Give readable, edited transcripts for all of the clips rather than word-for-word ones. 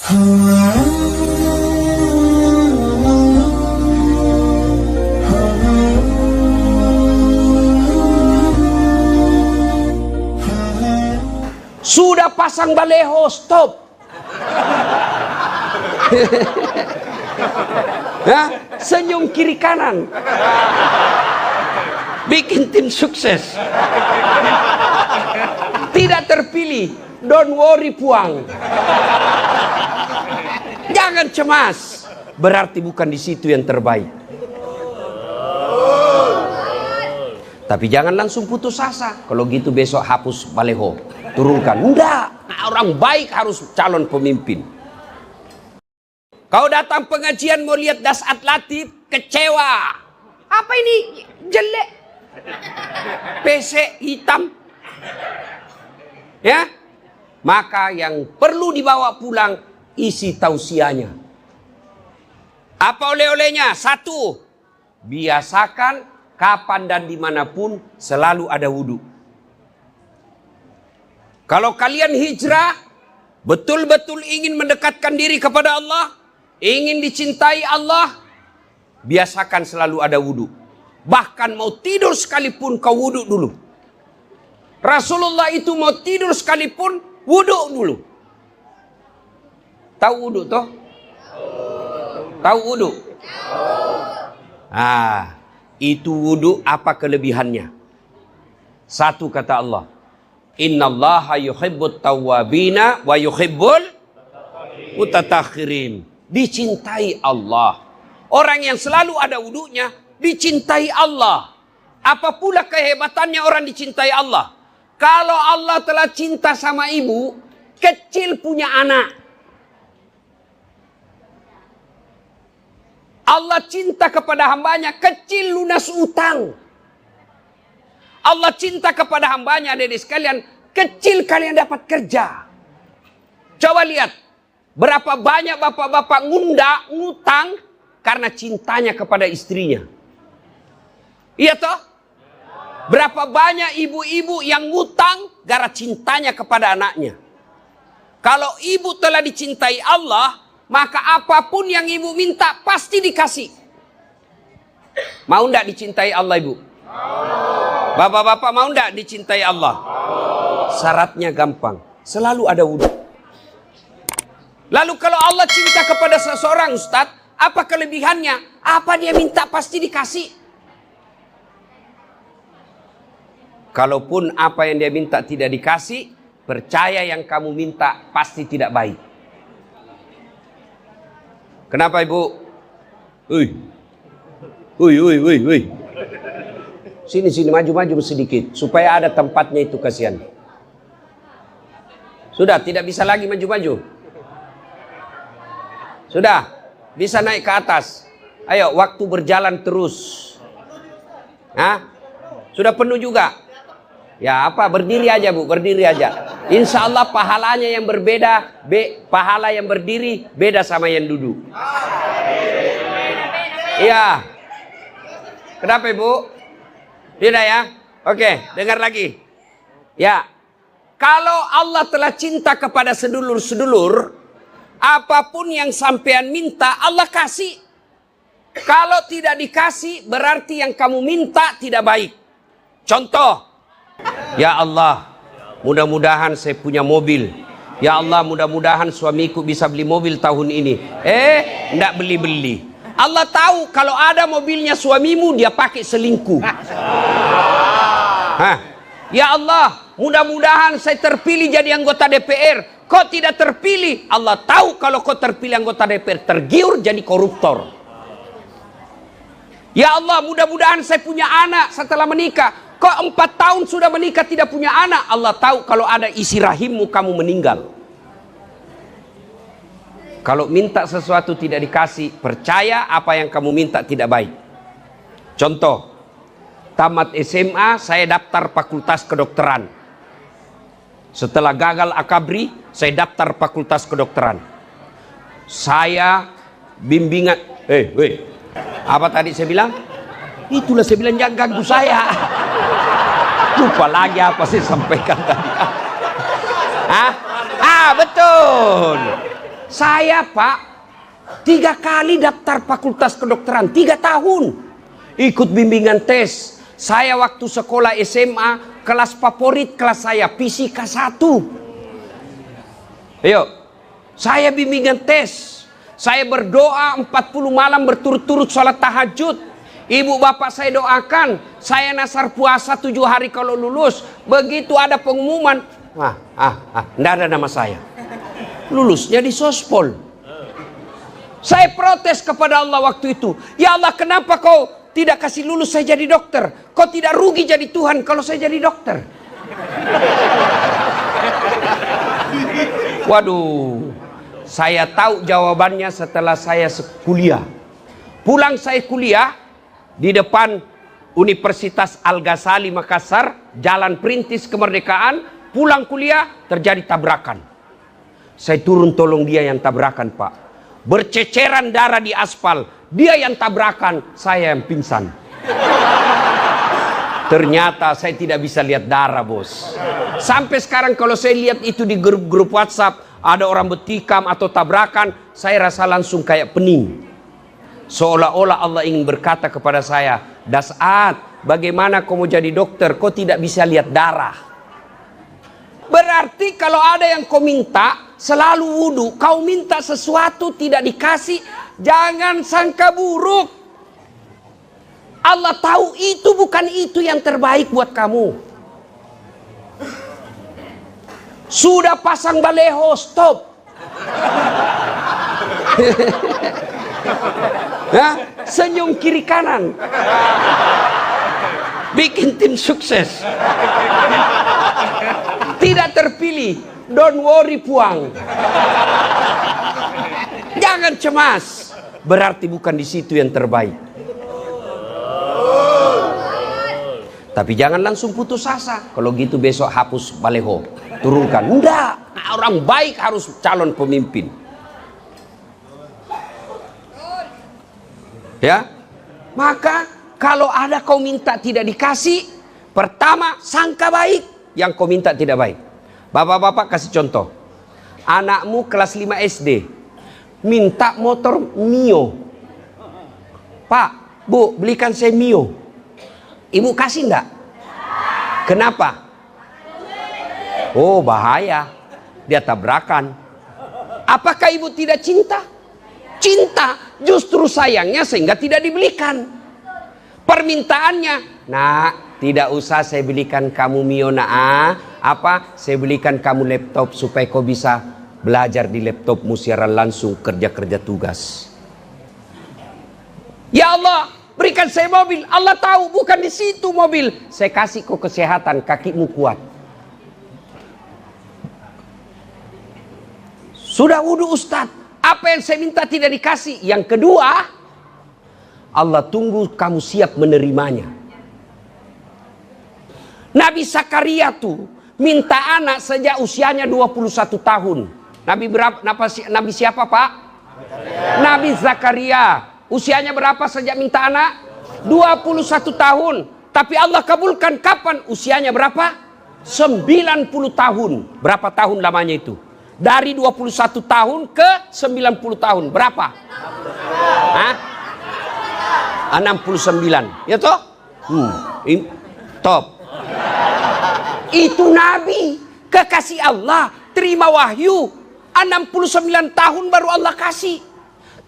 Sudah pasang baleho, stop. Senyum kiri kanan, bikin tim sukses. Tidak terpilih, don't worry puang. Jangan cemas, berarti bukan di situ yang terbaik. Tapi jangan langsung putus asa. Kalau gitu besok hapus baleho, turunkan. Enggak, orang baik harus calon pemimpin. Kau datang pengajian mau lihat das atlatif, kecewa. Apa ini jelek? PC hitam. Ya, maka yang perlu dibawa pulang isi tausiahnya. Apa oleh-olehnya? 1, biasakan kapan dan dimanapun selalu ada wudhu. Kalau kalian hijrah, betul-betul ingin mendekatkan diri kepada Allah, ingin dicintai Allah, biasakan selalu ada wudhu. Bahkan mau tidur sekalipun kau wudhu dulu. Rasulullah itu mau tidur sekalipun wudhu dulu. Tahu wudhu toh? Tahu wudhu? Itu wudhu apa kelebihannya? 1 kata Allah, innallaha yuhibbut tawwabina wa yuhibbul mutattakhirin. Dicintai Allah. Orang yang selalu ada wudhunya dicintai Allah. Apa pula kehebatannya orang dicintai Allah? Kalau Allah telah cinta sama ibu, kecil punya anak. Allah cinta kepada hambanya, kecil lunas utang. Allah cinta kepada hambanya, adik-adik sekalian, kecil kalian dapat kerja. Coba lihat, berapa banyak bapak-bapak ngutang karena cintanya kepada istrinya. Iya toh? Berapa banyak ibu-ibu yang ngutang gara cintanya kepada anaknya. Kalau ibu telah dicintai Allah, maka apapun yang ibu minta pasti dikasih. Mau ndak dicintai Allah ibu? Bapak-bapak mau ndak dicintai Allah? Syaratnya gampang, selalu ada wudhu. Lalu kalau Allah cinta kepada seseorang, Ustadz, apa kelebihannya? Apa dia minta pasti dikasih. Kalaupun apa yang dia minta tidak dikasih, percaya yang kamu minta pasti tidak baik. Kenapa ibu? Sini maju sedikit supaya ada tempatnya itu, kasihan. Sudah tidak bisa lagi maju-maju. Sudah bisa naik ke atas. Ayo, waktu berjalan terus. Sudah penuh juga. Ya apa, berdiri aja bu, berdiri aja. Insya Allah pahalanya yang berbeda, pahala yang berdiri beda sama yang duduk. Iya. Kenapa ibu? Tidak ya? Oke, dengar lagi. Ya, kalau Allah telah cinta kepada sedulur-sedulur, apapun yang sampean minta Allah kasih. Kalau tidak dikasih berarti yang kamu minta tidak baik. Contoh, ya Allah, mudah-mudahan saya punya mobil. Ya Allah, mudah-mudahan suamiku bisa beli mobil tahun ini. Enggak beli-beli. Allah tahu kalau ada mobilnya suamimu dia pakai selingkuh. Ya Allah, mudah-mudahan saya terpilih jadi anggota DPR. Kok tidak terpilih? Allah tahu kalau kau terpilih anggota DPR tergiur jadi koruptor. Ya Allah, mudah-mudahan saya punya anak setelah menikah. Kok 4 tahun sudah menikah tidak punya anak? Allah tahu kalau ada isi rahimmu kamu meninggal. Kalau minta sesuatu tidak dikasih, percaya apa yang kamu minta tidak baik. Contoh, tamat SMA saya daftar fakultas kedokteran. Setelah gagal akabri, saya daftar fakultas kedokteran. Saya bimbingan, apa tadi saya bilang? Itulah saya bilang jangan ganggu saya. Lupa lagi apa saya sampaikan tadi. Betul. Saya Pak 3 kali daftar fakultas kedokteran, 3 tahun. Ikut bimbingan tes. Saya waktu sekolah SMA, kelas favorit kelas saya fisika 1. Ayo, saya bimbingan tes. Saya berdoa 40 malam berturut-turut sholat tahajud. Ibu bapak saya doakan. Saya nasar puasa 7 hari kalau lulus. Begitu ada pengumuman, nggak ada nama saya. Lulusnya di Sospol. Saya protes kepada Allah waktu itu. Ya Allah, kenapa kau tidak kasih lulus saya jadi dokter? Kau tidak rugi jadi Tuhan kalau saya jadi dokter? Waduh, saya tahu jawabannya setelah saya kuliah. Pulang saya kuliah di depan Universitas Al-Ghazali Makassar, Jalan Perintis Kemerdekaan. Pulang kuliah terjadi tabrakan. Saya turun tolong dia yang tabrakan Pak. Berceceran darah di aspal. Dia yang tabrakan, saya yang pingsan. Ternyata saya tidak bisa lihat darah bos. Sampai sekarang kalau saya lihat itu di grup-grup WhatsApp, ada orang bertikam atau tabrakan, saya rasa langsung kayak pening. Seolah-olah Allah ingin berkata kepada saya, Das'at, bagaimana kau mau jadi dokter, kau tidak bisa lihat darah. Berarti kalau ada yang kau minta, selalu wudu. Kau minta sesuatu tidak dikasih, jangan sangka buruk. Allah tahu itu bukan itu yang terbaik buat kamu. Sudah pasang baleho, stop. Senyum kiri kanan. Bikin tim sukses. Tidak terpilih, don't worry puang. Jangan cemas. Berarti bukan di situ yang terbaik. Tapi jangan langsung putus asa. Kalau gitu besok hapus baleho, turunkan. Enggak, orang baik harus calon pemimpin. Ya, maka kalau ada kau minta tidak dikasih, pertama sangka baik. Yang kau minta tidak baik. Bapak-bapak kasih contoh. Anakmu kelas 5 SD minta motor Mio. Pak, Bu, belikan saya Mio. Ibu kasih enggak? Kenapa? Oh, bahaya. Dia tabrakan. Apakah ibu tidak cinta? Cinta, justru sayangnya sehingga tidak dibelikan. Permintaannya, nak, tidak usah saya belikan kamu Mio saya belikan kamu laptop supaya kau bisa belajar di laptopmu siaran langsung kerja-kerja tugas. Ya Allah, berikan saya mobil. Allah tahu bukan di situ mobil. Saya kasih kau kesehatan, kakimu kuat. Sudah wudu Ustadz. Apa yang saya minta tidak dikasih. Yang kedua, Allah tunggu kamu siap menerimanya. Nabi Zakaria tuh minta anak sejak usianya 21 tahun. Nabi siapa Pak? Nabi Zakaria. Usianya berapa sejak minta anak? 21 tahun. Tapi Allah kabulkan kapan? Usianya berapa? 90 tahun. Berapa tahun lamanya itu? Dari 21 tahun ke 90 tahun. Berapa? 69. Ya toh? Top. Itu Nabi, kekasih Allah, terima wahyu, 69 tahun baru Allah kasih.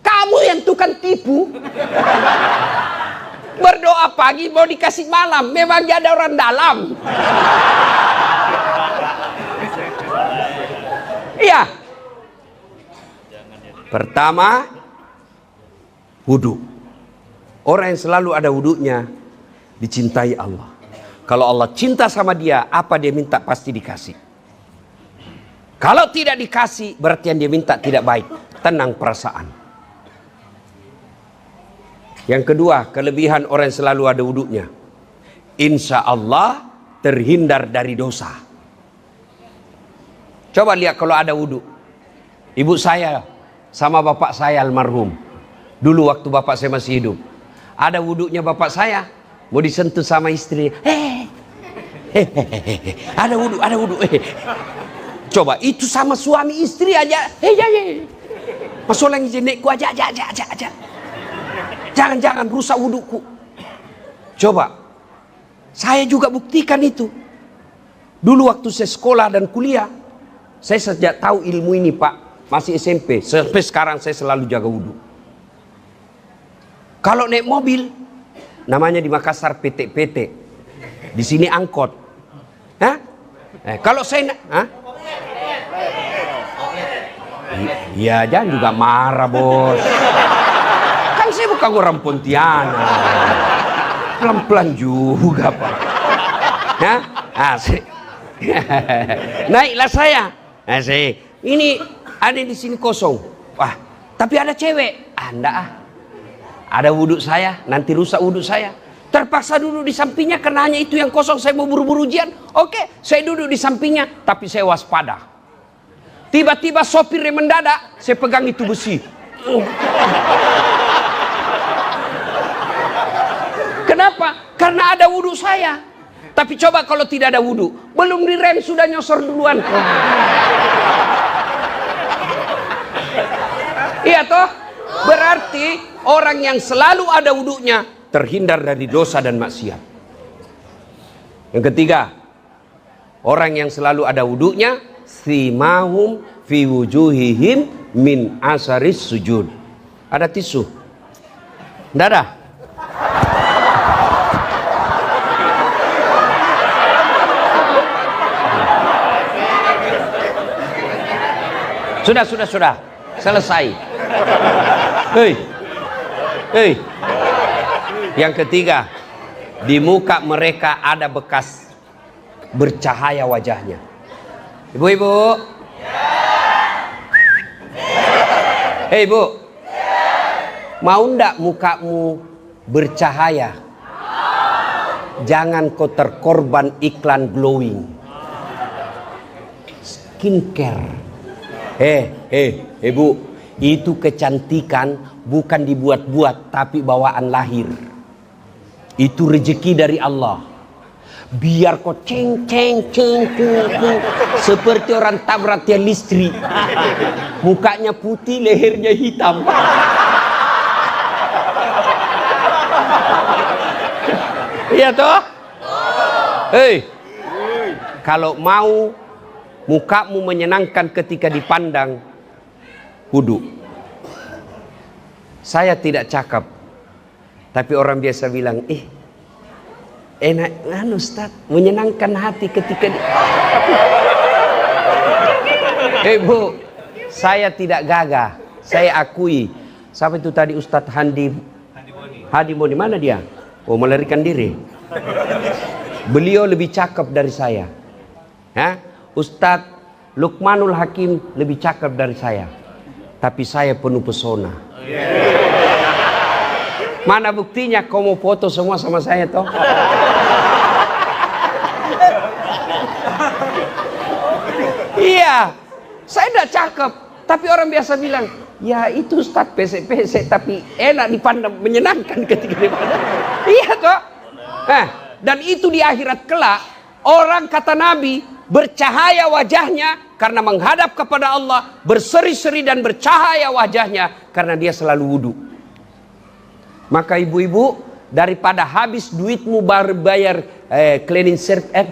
Kamu yang tukang tipu. Berdoa pagi mau dikasih malam, memang gak ada orang dalam. Iya. Pertama, wudu. Orang yang selalu ada wudunya dicintai Allah. Kalau Allah cinta sama dia, apa dia minta pasti dikasih. Kalau tidak dikasih, berarti yang dia minta tidak baik. Tenang perasaan. Yang kedua, kelebihan orang yang selalu ada wudunya. Insya Allah terhindar dari dosa. Coba lihat kalau ada wudu. Ibu saya sama bapak saya almarhum. Dulu waktu bapak saya masih hidup. Ada wudunya bapak saya. Mau disentuh sama istri, ada wudu. Coba itu sama suami istri aja, Masalah jenekku aja. Jangan rusak wuduku. Coba, saya juga buktikan itu. Dulu waktu saya sekolah dan kuliah, saya sejak tahu ilmu ini Pak, masih SMP. Sampai sekarang saya selalu jaga wudu. Kalau naik mobil, namanya di Makassar PT. Di sini angkot. Hah? Kalau saya iya, jangan juga marah bos. Kan saya bukan orang Pontianak. Pelan-pelan juga Pak. Hah? Naiklah saya. Ini ada di sini kosong. Wah, tapi ada cewek. Enggak. Ada wudhu saya, nanti rusak wudhu saya. Terpaksa duduk di sampingnya karena hanya itu yang kosong. Saya mau buru-buru ujian. Oke, saya duduk di sampingnya, tapi saya waspada. Tiba-tiba sopirnya mendadak, saya pegang itu besi. Kenapa? Karena ada wudhu saya. Tapi coba kalau tidak ada wudhu, belum direm sudah nyosor duluan. Iya toh? Berarti orang yang selalu ada wudhunya terhindar dari dosa dan maksiat. Yang ketiga, orang yang selalu ada wudhunya, simahum fi wujuhihim min asaris sujud. Ada tisu? Tidak ada? Sudah. Selesai. Hei. Yang ketiga, di muka mereka ada bekas bercahaya wajahnya. Ibu-ibu. Hei ibu. Mau ndak mukamu bercahaya? Jangan kau terkorban iklan glowing. Skincare. Bu, itu kecantikan bukan dibuat-buat tapi bawaan lahir. Itu rezeki dari Allah. Biar kau ceng seperti orang tabrak tiang listrik. Mukanya putih, lehernya hitam. Iya toh? Hei, kalau mau mukamu menyenangkan ketika dipandang, wudu. Saya tidak cakap, tapi orang biasa bilang, enak Ustaz, menyenangkan hati ketika Bu, saya tidak gagah. Saya akui. Siapa itu tadi Ustadz Hadi Moni, mana dia? Oh, melarikan diri. Beliau lebih cakep dari saya. Ustadz Lukmanul Hakim lebih cakep dari saya. Tapi saya penuh pesona. Mana buktinya kau mau foto semua sama saya toh? Iya, saya tidak cakep. Tapi orang biasa bilang, ya itu Ustadz pesek-pesek tapi enak dipandang, menyenangkan ketika dipandang. Iya toh? Dan itu di akhirat kelak, orang kata Nabi bercahaya wajahnya karena menghadap kepada Allah, berseri-seri dan bercahaya wajahnya karena dia selalu wudu. Maka ibu-ibu, daripada habis duitmu baru bayar cleaning service,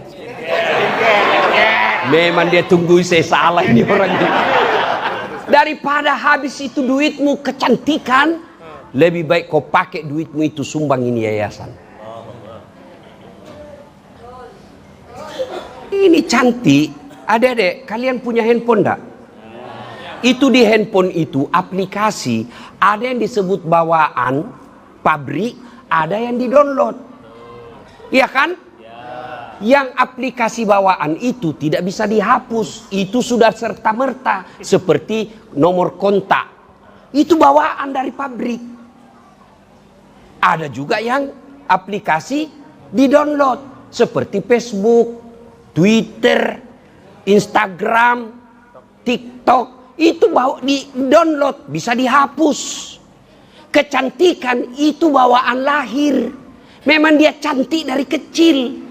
memang dia tunggu saya salah ini orangnya. Daripada habis itu duitmu kecantikan, lebih baik kau pakai duitmu itu sumbang ini yayasan. Ini cantik. Adik-adik, kalian punya handphone enggak? Itu di handphone itu aplikasi, ada yang disebut bawaan pabrik, ada yang di-download. Iya kan? Yang aplikasi bawaan itu tidak bisa dihapus. Itu sudah serta-merta seperti nomor kontak. Itu bawaan dari pabrik. Ada juga yang aplikasi di-download seperti Facebook, Twitter, Instagram, TikTok. Itu di-download, bisa dihapus. Kecantikan itu bawaan lahir. Memang dia cantik dari kecil.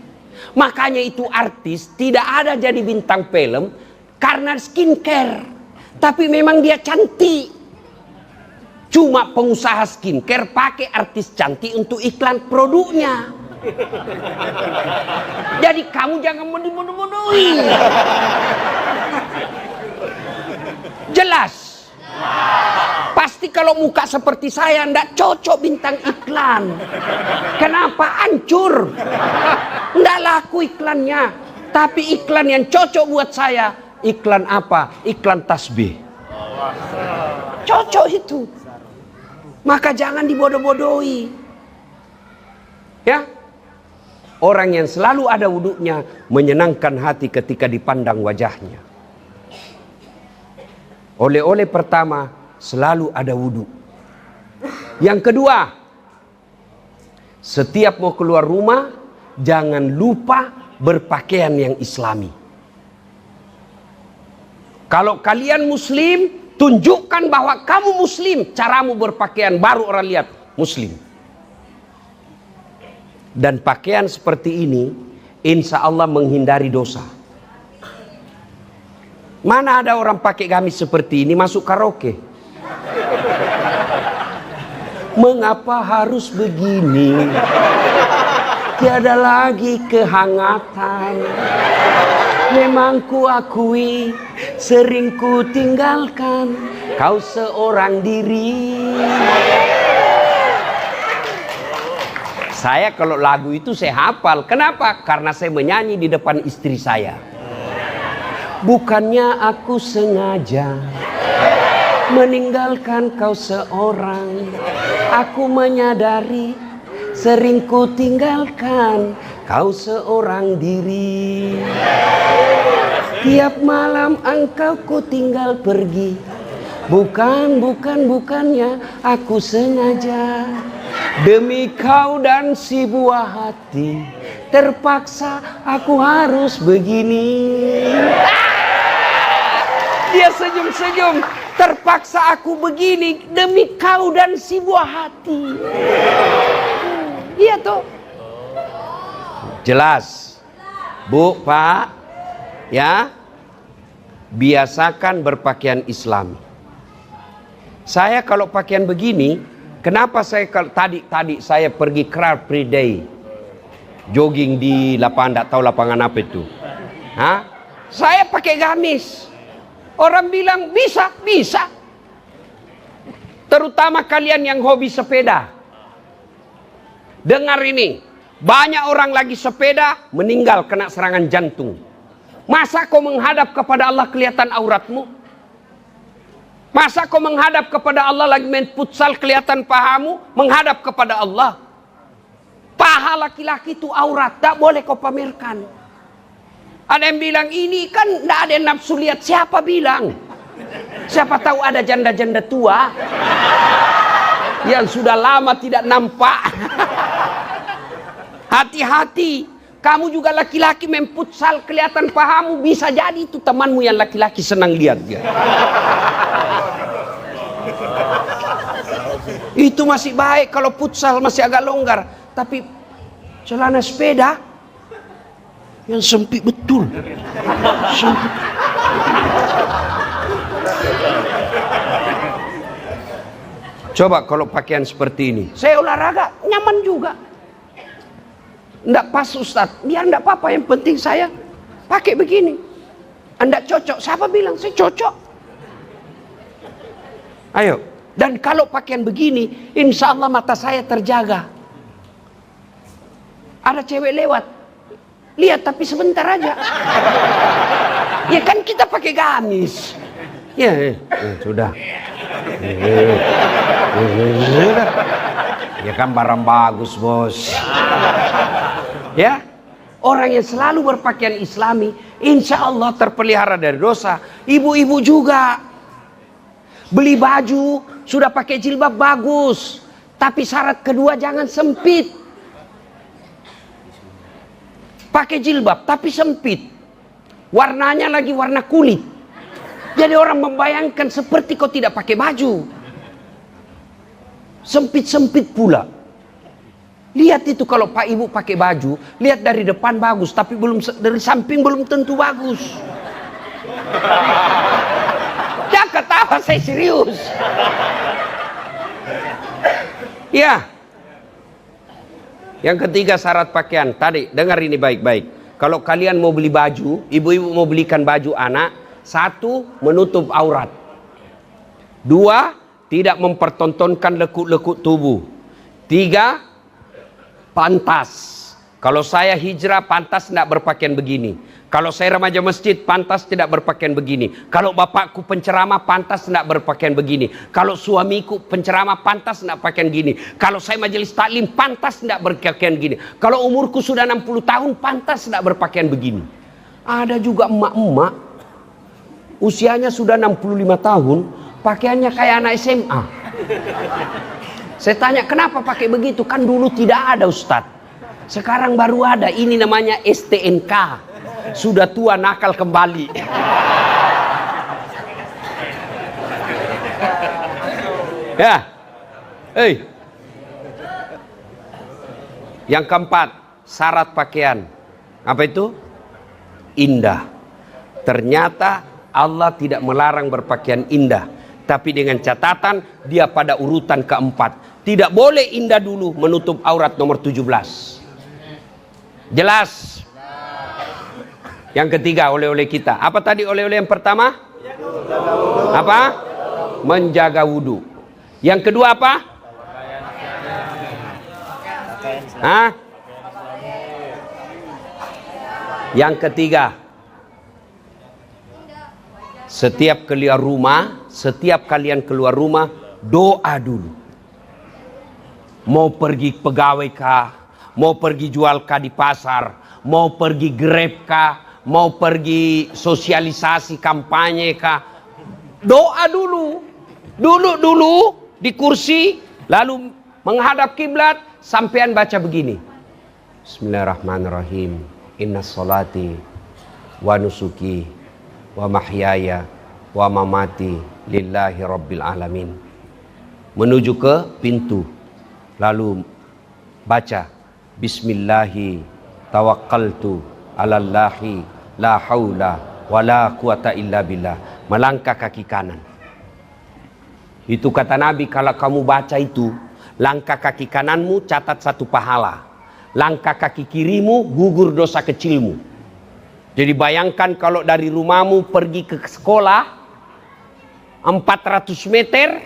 Makanya itu artis tidak ada jadi bintang film karena skincare. Tapi memang dia cantik. Cuma pengusaha skincare pakai artis cantik untuk iklan produknya. Jadi kamu jangan bodoh-bodohi. Jelas. Pasti kalau muka seperti saya ndak cocok bintang iklan. Kenapa? Hancur. Ndak laku iklannya. Tapi iklan yang cocok buat saya, iklan apa? Iklan tasbih. Cocok itu. Maka jangan dibodoh-bodohi. Ya. Orang yang selalu ada wudunya menyenangkan hati ketika dipandang wajahnya. Oleh-oleh pertama, selalu ada wudu. Yang kedua, setiap mau keluar rumah, jangan lupa berpakaian yang islami. Kalau kalian muslim, tunjukkan bahwa kamu muslim. Caramu berpakaian baru orang lihat muslim. Dan pakaian seperti ini insya Allah menghindari dosa. Mana ada orang pakai gamis seperti ini masuk karaoke? Mengapa harus begini? Tiada lagi kehangatan. Memang ku akui sering ku tinggalkan kau seorang diri. Saya kalau lagu itu saya hafal. Kenapa? Karena saya menyanyi di depan istri saya. Bukannya aku sengaja meninggalkan kau seorang. Aku menyadari sering ku tinggalkan kau seorang diri. Tiap malam engkau ku tinggal pergi. Bukannya aku sengaja. Demi kau dan si buah hati, terpaksa aku harus begini. Dia senyum-senyum. Terpaksa aku begini demi kau dan si buah hati. Iya toh. Jelas. Bu, Pak. Ya. Biasakan berpakaian Islam. Saya kalau pakaian begini, kenapa saya kalau tadi saya pergi Car Free Day, jogging di lapangan, tidak tahu lapangan apa itu. Hah? Saya pakai gamis. Orang bilang bisa. Terutama kalian yang hobi sepeda. Dengar ini, banyak orang lagi sepeda meninggal kena serangan jantung. Masa kau menghadap kepada Allah kelihatan auratmu? Masa kau menghadap kepada Allah lagi main futsal kelihatan pahamu? Menghadap kepada Allah. Paha laki-laki itu aurat, tak boleh kau pamerkan. Ada yang bilang ini kan tidak ada yang nafsu lihat. Siapa bilang? Siapa tahu ada janda-janda tua yang sudah lama tidak nampak. Hati-hati. Kamu juga laki-laki main futsal kelihatan pahamu, bisa jadi itu temanmu yang laki-laki senang lihat dia. Itu masih baik kalau futsal masih agak longgar, tapi celana sepeda yang sempit betul. Sempit. Coba kalau pakaian seperti ini, saya olahraga nyaman juga. Nggak pas Ustaz, biar nggak apa-apa, yang penting saya pakai begini. Anda cocok, siapa bilang saya cocok? Ayo, dan kalau pakaian begini, insya Allah mata saya terjaga. Ada cewek lewat, lihat tapi sebentar aja. Ya kan kita pakai gamis. Ya, sudah. Ya kan barang bagus bos. Ya, orang yang selalu berpakaian Islami, insya Allah terpelihara dari dosa. Ibu-ibu juga beli baju sudah pakai jilbab bagus, tapi syarat kedua jangan sempit. Pakai jilbab tapi sempit, warnanya lagi warna kulit. Jadi orang membayangkan seperti kau tidak pakai baju. Sempit-sempit pula. Lihat itu kalau Pak Ibu pakai baju, lihat dari depan bagus, tapi belum dari samping belum tentu bagus. Jangan ketawa, saya serius. Ya. Yang ketiga syarat pakaian. Tadi dengar ini baik-baik. Kalau kalian mau beli baju, ibu-ibu mau belikan baju anak, satu, menutup aurat. Dua, tidak mempertontonkan lekuk-lekuk tubuh. Tiga, pantas. Kalau saya hijrah, pantas tidak berpakaian begini. Kalau saya remaja masjid, pantas tidak berpakaian begini. Kalau bapakku penceramah, pantas tidak berpakaian begini. Kalau suamiku penceramah, pantas tidak pakaian gini. Kalau saya majelis taklim, pantas tidak berpakaian gini. Kalau umurku sudah 60 tahun, pantas tidak berpakaian begini. Ada juga emak-emak, usianya sudah 65 tahun, pakaiannya kayak anak SMA. Saya tanya, kenapa pakai begitu? Kan dulu tidak ada, Ustadz. Sekarang baru ada. Ini namanya STNK. Sudah tua nakal kembali. Ya. Yang keempat, syarat pakaian. Apa itu? Indah. Ternyata Allah tidak melarang berpakaian indah. Tapi dengan catatan dia pada urutan keempat. Tidak boleh indah dulu, menutup aurat nomor 17. Jelas? Yang ketiga, oleh-oleh kita. Apa tadi oleh-oleh yang pertama? Apa? Menjaga wudhu. Yang kedua apa? Hah? Yang ketiga, setiap kalian keluar rumah, doa dulu. Mau pergi pegawai kah? Mau pergi jual kah di pasar? Mau pergi grab kah? Mau pergi sosialisasi kampanye kah? Doa dulu. Dulu di kursi, lalu menghadap kiblat, sampean baca begini. Bismillahirrahmanirrahim. Inna salati wa nusuki wa mahyaya wa mamati lillahi rabbil alamin. Menuju ke pintu, lalu baca Bismillahi tawakkaltu alallahi la haula wa la quwata illa billah. Melangkah kaki kanan. Itu kata Nabi, kalau kamu baca itu, langkah kaki kananmu catat 1 pahala. Langkah kaki kirimu gugur dosa kecilmu. Jadi bayangkan kalau dari rumahmu pergi ke sekolah 400 meter,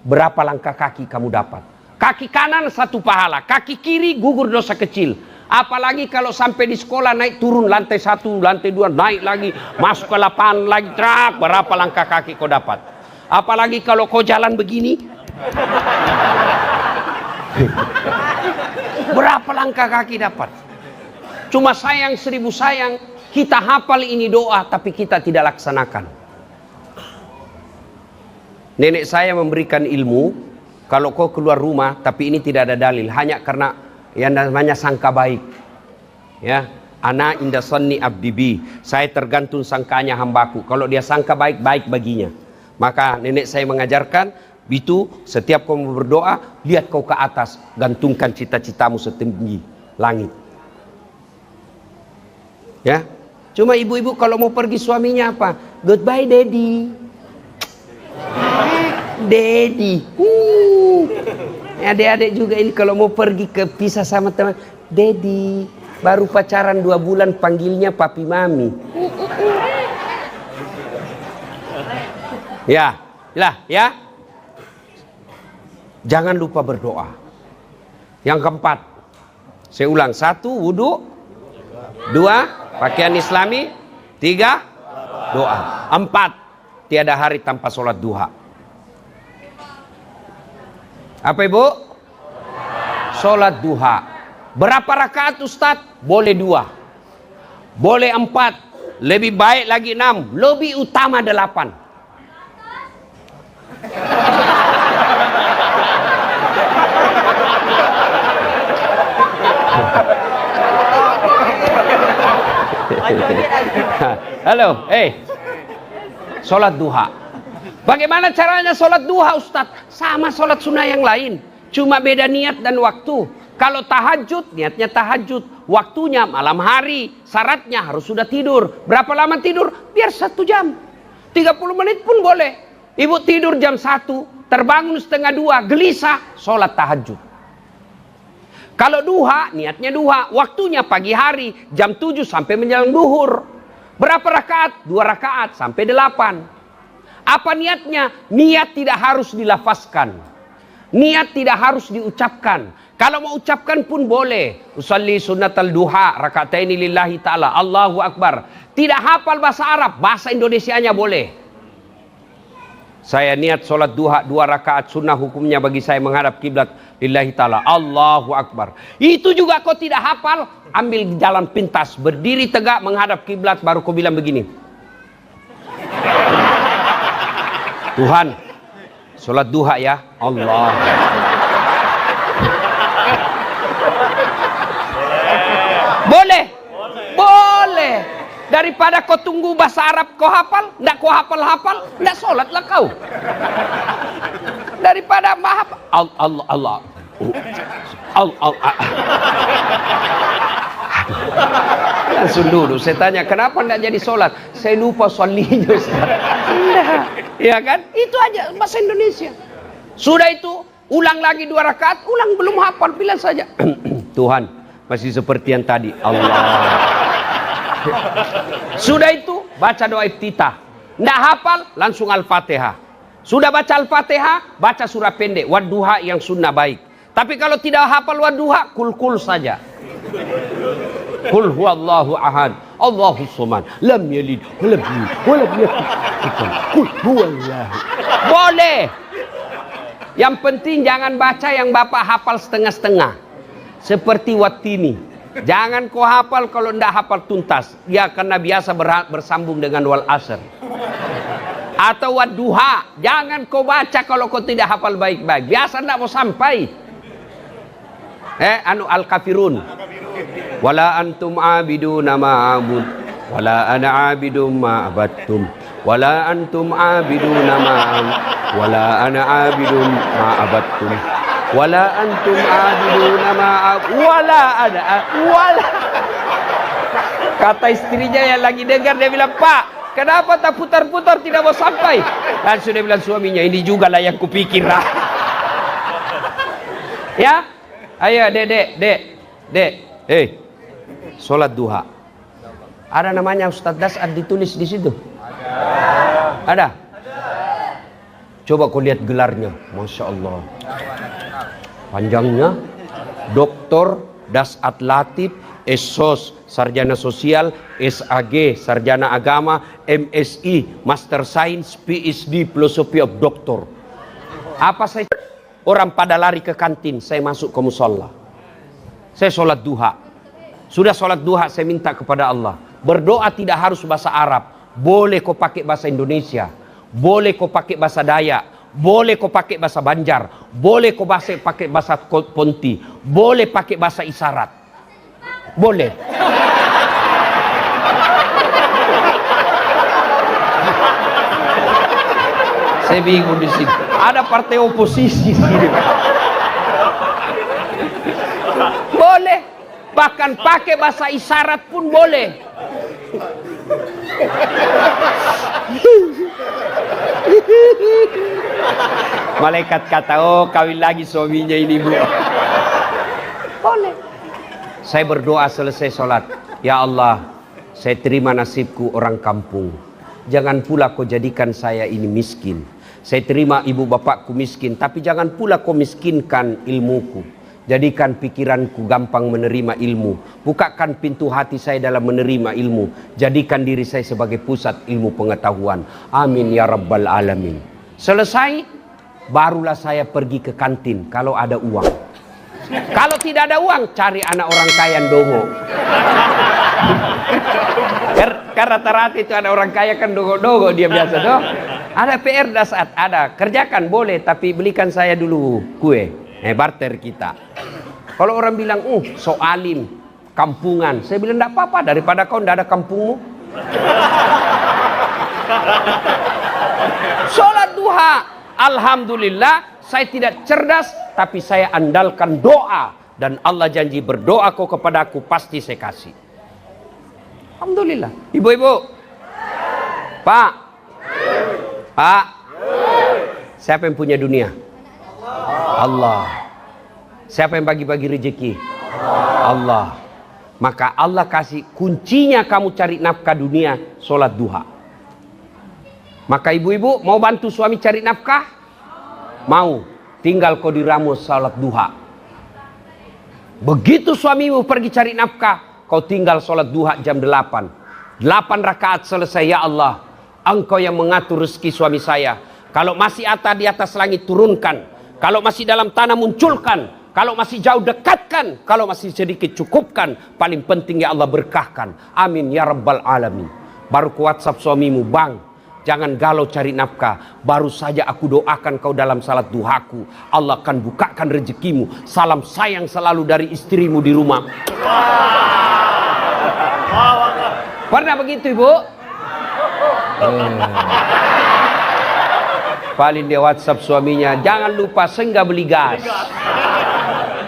berapa langkah kaki kamu dapat? Kaki kanan 1 pahala, kaki kiri gugur dosa kecil. Apalagi kalau sampai di sekolah naik turun lantai 1, lantai 2, naik lagi, masuk ke lapangan lagi, trak, berapa langkah kaki kau dapat? Apalagi kalau kau jalan begini, berapa langkah kaki dapat? Cuma sayang 1000 sayang, kita hafal ini doa tapi kita tidak laksanakan. Nenek saya memberikan ilmu, kalau kau keluar rumah, tapi ini tidak ada dalil, hanya karena yang namanya sangka baik. Ya, ana inda sanni abdibi, saya tergantung sangkanya hambaku. Kalau dia sangka baik, baik baginya. Maka nenek saya mengajarkan, itu setiap kau berdoa, lihat kau ke atas, gantungkan cita-citamu setinggi langit. Ya, cuma ibu-ibu kalau mau pergi suaminya apa? Goodbye daddy. Daddy. Adik-adik juga ini kalau mau pergi ke pisah sama teman, daddy. Baru pacaran 2 bulan panggilnya papi mami. Ya, lah ya. Jangan lupa berdoa. Yang keempat, saya ulang, 1 wudhu, 2 pakaian islami, 3 doa, 4 tiada hari tanpa sholat duha. Apa ibu? Sholat duha. Berapa rakaat Ustadz? Boleh 2, boleh 4, lebih baik lagi 6, lebih utama 8. Halo, sholat duha. Bagaimana caranya sholat duha Ustadz? Sama sholat sunnah yang lain, cuma beda niat dan waktu. Kalau tahajud, niatnya tahajud, waktunya malam hari, syaratnya harus sudah tidur. Berapa lama tidur? Biar 1 jam, 30 menit pun boleh. Ibu tidur jam 1, terbangun setengah 2, gelisah, sholat tahajud. Kalau duha, niatnya duha, waktunya pagi hari, jam 7 sampai menjelang duhur. Berapa rakaat? 2 rakaat sampai 8. Apa niatnya? Niat tidak harus dilafazkan. Niat tidak harus diucapkan. Kalau mau ucapkan pun boleh. Usalli sunnatal duha, rakataini lillahi ta'ala, Allahu Akbar. Tidak hafal bahasa Arab, bahasa Indonesianya boleh. Saya niat sholat duha 2 rakaat sunnah, hukumnya bagi saya menghadap kiblat lillahi ta'ala, Allahu Akbar. Itu juga kau tidak hafal, ambil jalan pintas, berdiri tegak menghadap kiblat, baru kau bilang begini. Tuhan, sholat duha ya, Allah. Boleh, boleh. Daripada kau tunggu bahasa Arab kau hafal, ndak kau hafal-hafal, ndak sholatlah kau. Daripada mahab Allah. Langsung duduk, saya tanya, kenapa ndak jadi sholat? Saya lupa sholinya, Ustaz. Ya kan? Itu aja bahasa Indonesia. Sudah itu, ulang lagi 2 rakaat, ulang belum hafal, bilang saja. Tuhan, masih seperti yang tadi. Allah. Sudah itu baca doa iftitah. Nggak hafal langsung Al-Fatihah. Sudah baca Al-Fatihah, baca surah pendek wadduha yang sunnah baik. Tapi kalau tidak hafal wadduha, kul saja. Kul huwallahu ahad, Allahus samad, lam yalid walam yulad walam yakul kul huwallahu. Boleh. Yang penting jangan baca yang Bapak hafal setengah-setengah. Seperti Watini. Jangan kau hafal kalau tidak hafal tuntas. Ya karena biasa bersambung dengan wal asr. Atau wadduha. Jangan kau baca kalau kau tidak hafal baik-baik. Biasa tidak mau sampai. Al-kafirun. Wala antum abiduna ma'abud. Wala ana abidum ma'abattum. Wala antum abiduna ma'abud. Wala ana abidum ma'abattum. Wala antum abiduna ma'ab wala ada wala. Kata istrinya yang lagi dengar, dia bilang, Pak, kenapa tak putar-putar tidak mau sampai? Dan sudah bilang suaminya, ini juga lah yang kupikir. Ya, ayo dek, sholat duha. Ada namanya Ustadz Das'ad ditulis di situ. Ada. Coba kau lihat gelarnya, Masya Allah. Panjangnya, Dr. Das'ad Latif, SSOS, Sarjana Sosial, SAG, Sarjana Agama, MSI, Master Science, PhD, Philosophy of Doctor. Apa saya? Orang pada lari ke kantin, saya masuk ke musola. Saya sholat duha. Sudah sholat duha, saya minta kepada Allah. Berdoa tidak harus bahasa Arab. Boleh kau pakai bahasa Indonesia. Boleh kau pakai bahasa Dayak. Boleh kau pakai bahasa Banjar, boleh kau pakai bahasa Ponti, boleh pakai bahasa isyarat, boleh. Saya bingung di sini. Ada partai oposisi sini. Boleh, bahkan pakai bahasa isyarat pun boleh. Malaikat kata, oh kawin lagi suaminya ini, Bu. Boleh. Saya berdoa selesai sholat, ya Allah, saya terima nasibku orang kampung. Jangan pula kau jadikan saya ini miskin. Saya terima ibu bapakku miskin, tapi jangan pula kau miskinkan ilmuku. Jadikan pikiranku gampang menerima ilmu. Bukakan pintu hati saya dalam menerima ilmu. Jadikan diri saya sebagai pusat ilmu pengetahuan. Amin ya rabbal alamin. Selesai, barulah saya pergi ke kantin kalau ada uang. Kalau tidak ada uang, cari anak orang kaya dongo. Karena rata-rata itu ada orang kaya kan dongo-dongo dia biasa dong. Ada PR Das'ad, ada. Kerjakan boleh, tapi belikan saya dulu kue. Barter kita. Kalau orang bilang, so alim, kampungan. Saya bilang, enggak apa-apa, daripada kau enggak ada kampungmu. Sholat duha. Alhamdulillah, saya tidak cerdas, tapi saya andalkan doa. Dan Allah janji, berdoa kau kepadaku, pasti saya kasih. Alhamdulillah. Ibu-ibu. Pak. Siapa yang punya dunia? Allah. Siapa yang bagi-bagi rezeki? Allah. Maka Allah kasih kuncinya kamu cari nafkah dunia, sholat duha. Maka ibu-ibu mau bantu suami cari nafkah? Mau. Tinggal kau diramu sholat duha. Begitu suamimu pergi cari nafkah, kau tinggal sholat duha jam 8. 8 rakaat selesai. Ya Allah, Engkau yang mengatur rezeki suami saya. Kalau masih di atas langit turunkan. Kalau masih dalam tanah munculkan. Kalau masih jauh dekatkan. Kalau masih sedikit cukupkan. Paling penting ya Allah berkahkan. Amin ya Rabbal Alamin. Baru ku WhatsApp suamimu, bang, jangan galau cari nafkah. Baru saja aku doakan kau dalam salat duhaku. Allah akan bukakan rezekimu. Salam sayang selalu dari istrimu di rumah. Pernah begitu ibu? Paling dia WhatsApp suaminya, jangan lupa senggah beli gas.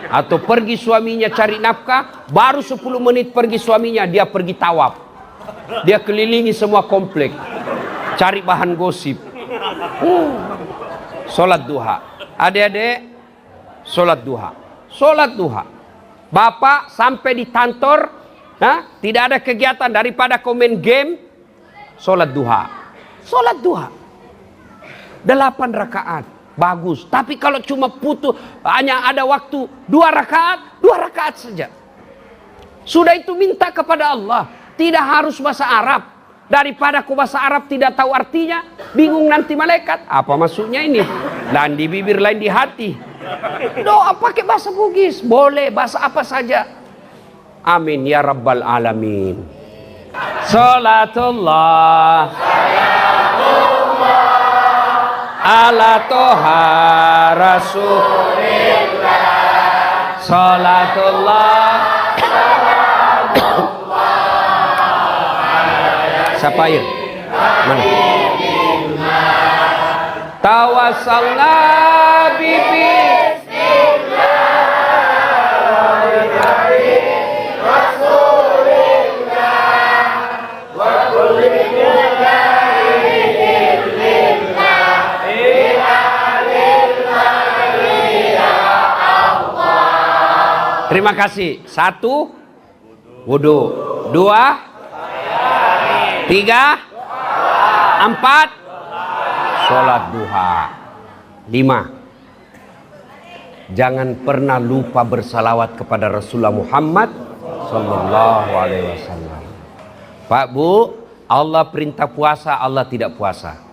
Atau pergi suaminya cari nafkah, baru 10 menit pergi suaminya, dia pergi tawaf. Dia kelilingi semua komplek, cari bahan gosip. Sholat duha. Adik-adik, sholat duha. Sholat duha. Bapak sampai di kantor, tidak ada kegiatan daripada komen game, sholat duha. Sholat duha. 8 rakaat. Bagus. Tapi kalau cuma hanya ada waktu 2 rakaat saja. Sudah itu minta kepada Allah. Tidak harus bahasa Arab. Daripada ku bahasa Arab tidak tahu artinya, bingung nanti malaikat. Apa maksudnya ini? Lain di bibir, lain di hati. Doa pakai bahasa Bugis. Boleh, bahasa apa saja. Amin ya Rabbal Alamin. Salatullah ala toha rasulillah. Salatullah. Siapa air? Mana? Tawassalna bibi. Terima kasih. 1, wudu. 2, 3, 4, sholat duha. 5, jangan pernah lupa bersalawat kepada Rasulullah Muhammad Sallallahu Alaihi Wasallam. Pak Bu, Allah perintah puasa, Allah tidak puasa.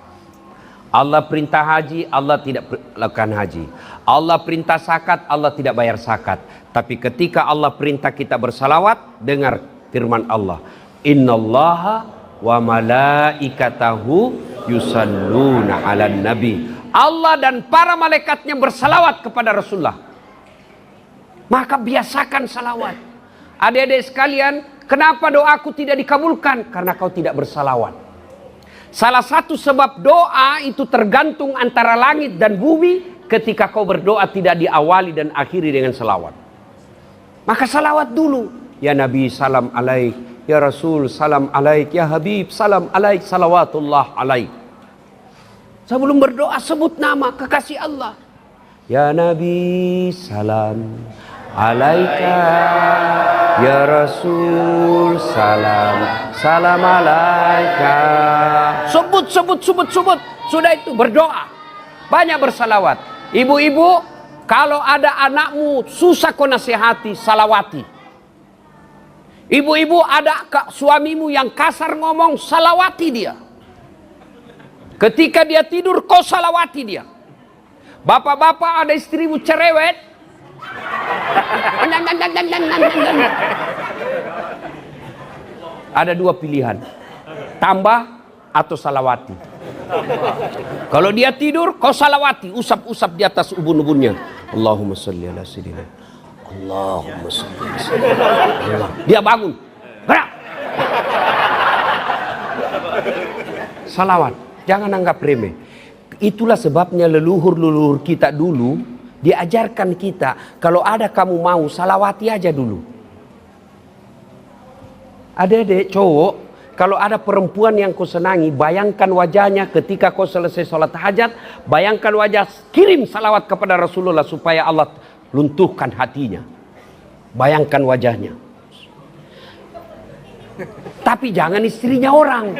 Allah perintah haji, Allah tidak lakukan haji. Allah perintah zakat, Allah tidak bayar zakat. Tapi ketika Allah perintah kita bersalawat, dengar firman Allah. Innallaha wa malaikatahu yusalluna 'alan nabi. Allah dan para malaikatnya bersalawat kepada Rasulullah. Maka biasakan salawat. Adik-adik sekalian, kenapa doaku tidak dikabulkan? Karena kau tidak bersalawat. Salah satu sebab doa itu tergantung antara langit dan bumi. Ketika kau berdoa tidak diawali dan akhiri dengan salawat. Maka salawat dulu. Ya Nabi salam alaik. Ya Rasul salam alaik. Ya Habib salam alaik. Salawatullah alaik. Sebelum berdoa sebut nama kekasih Allah. Ya Nabi salam alaika. Ya Rasul salam. Salam alaika. Sebut. Sudah itu berdoa. Banyak bersalawat. Ibu-ibu, kalau ada anakmu susah kau nasihati, salawati. Ibu-ibu, ada suamimu yang kasar ngomong, salawati dia. Ketika dia tidur, kau salawati dia. Bapak-bapak, ada istrimu cerewet. Ada 2 pilihan. Tambah atau salawati. Kalau dia tidur, kau salawati, usap-usap di atas ubun-ubunnya. Allahumma salli ala sayyidina. Allahumma salli ala sayyidina. Dia bangun. Gerak. Salawat, jangan anggap remeh. Itulah sebabnya leluhur-leluhur kita dulu diajarkan kita, kalau ada kamu mau, salawati aja dulu. Adik-adik cowok, Kalau ada perempuan yang kau senangi, bayangkan wajahnya ketika kau selesai sholat hajat. Bayangkan wajah, kirim salawat kepada Rasulullah supaya Allah luntuhkan hatinya. Bayangkan wajahnya. Tapi jangan istrinya orang.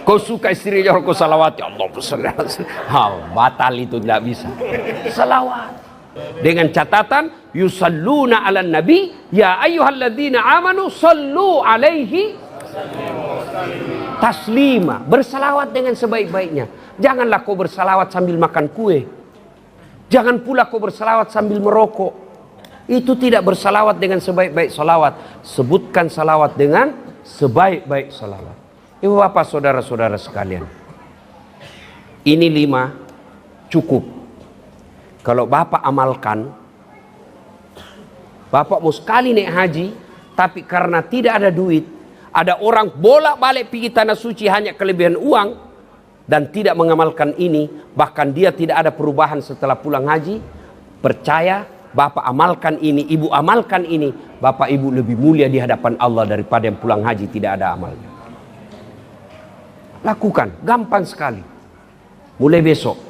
Kau suka istrinya orang, kau salawat, ya Allah, batal itu, tidak bisa. Salawat dengan catatan yusalluna ala nabi ya ayyuhalladzina amanu sallu alaihi taslima. Bersalawat dengan sebaik-baiknya. Janganlah kau bersalawat sambil makan kue. Jangan pula kau bersalawat sambil merokok. Itu tidak bersalawat dengan sebaik-baik salawat. Sebutkan salawat dengan sebaik-baik salawat. Ibu bapak saudara-saudara sekalian, ini 5 cukup. Kalau bapak amalkan, bapak mau sekali naik haji, tapi karena tidak ada duit, ada orang bolak-balik pergi tanah suci hanya kelebihan uang, dan tidak mengamalkan ini, bahkan dia tidak ada perubahan setelah pulang haji. Percaya, bapak amalkan ini, ibu amalkan ini, bapak ibu lebih mulia di hadapan Allah daripada yang pulang haji tidak ada amalnya. Lakukan, gampang sekali. Mulai besok.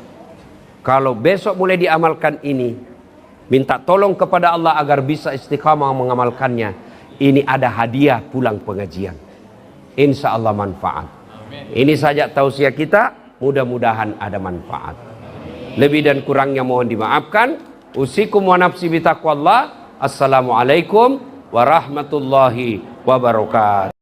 Kalau besok mulai diamalkan ini, minta tolong kepada Allah agar bisa istiqamah mengamalkannya. Ini ada hadiah pulang pengajian. Insya Allah manfaat. Ini saja tausiah kita, mudah-mudahan ada manfaat. Lebih dan kurangnya mohon dimaafkan. Usikum wa nafsi bitaqwallah. Assalamualaikum warahmatullahi wabarakatuh.